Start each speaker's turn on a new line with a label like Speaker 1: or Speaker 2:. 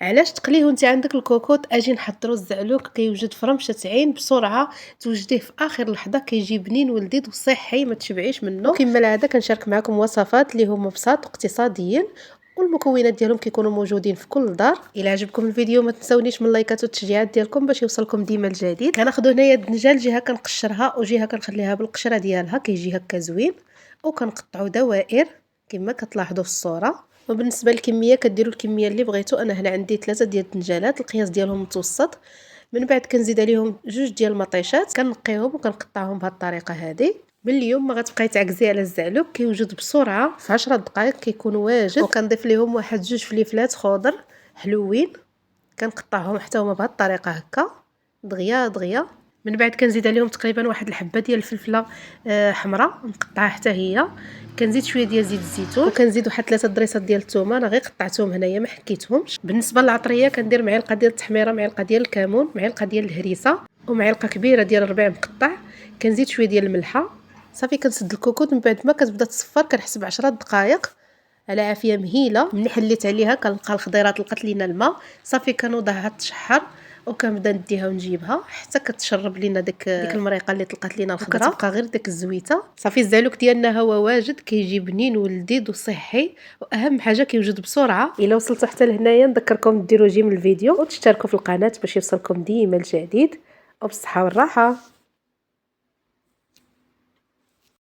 Speaker 1: علاش تقليه وانت عندك الكوكوط؟ اجي نحضروا الزعلوك. كيوجد في رمشة عين بسرعه، توجديه في اخر لحظه، كيجي بنين ولذيذ وصحي ما تشبعيش منه. وكما العاده كنشارك معكم وصفات اللي هما بساط واقتصاديين، والمكونات ديالهم كيكونوا موجودين في كل دار. الى عجبكم الفيديو ما تنسونيش من اللايكات والتشجيعات ديالكم باش يوصلكم ديما الجديد. كناخذ هنايا الدنجال، جهه كنقشرها وجهه كنخليها بالقشره ديالها، كيجي هكا زوين. وكنقطعوا دوائر كما كتلاحظوا في الصوره. وبالنسبه للكميه كديروا الكميه اللي بغيتو. انا هنا عندي 3 ديال الدنجالات، القياس ديالهم متوسط. من بعد كنزيد عليهم 2 ديال المطيشات، كنقيهم وكنقطعهم بهذه الطريقه هذه. من اليوم ما غتبقاي تعكزي على الزعلوك، كيوجد بسرعه في 10 دقائق كيكون واجد. وكنضيف ليهم واحد 2 فليفلات خضر حلوين، كنقطعهم حتى هما بهذه الطريقه هكا دغيا دغيا. من بعد كنزيد عليهم تقريبا واحد الحبه ديال الفلفله حمراء مقطعه حتى هي. كنزيد شويه ديال زيت الزيتون، وكنزيد واحد 3 ضريصات ديال الثومه، انا غير قطعتهم هنايا ما حكيتهمش. بالنسبه للعطريه كندير معلقه ديال التحميره، معلقه ديال الكمون، معلقه ديال الهريسه، ومعلقه كبيره ديال الربيع مقطع. كنزيد شويه ديال الملحه. صافي كنسد الكوكوط. من بعد ما كتبدا تصفر كنحسب 10 دقائق على عافيه مهيله. ملي حليت عليها كنلقى الخضيرات لقات لينا الماء، صافي كنوضعها تشحر وكنبدا نديها ونجيبها حتى كتشرب لينا ديك المريقه اللي طلقات لينا الخضره، كتبقى غير ديك الزويته. صافي الزعلوك ديالنا هو واجد، كيجي بنين ولذيذ وصحي، واهم حاجه كيوجد بسرعه. الا وصلتوا حتى لهنايا نذكركم ديروا جيم الفيديو وتشتركوا في القناه باش يوصلكم ديما الجديد. وبالصحه والراحه.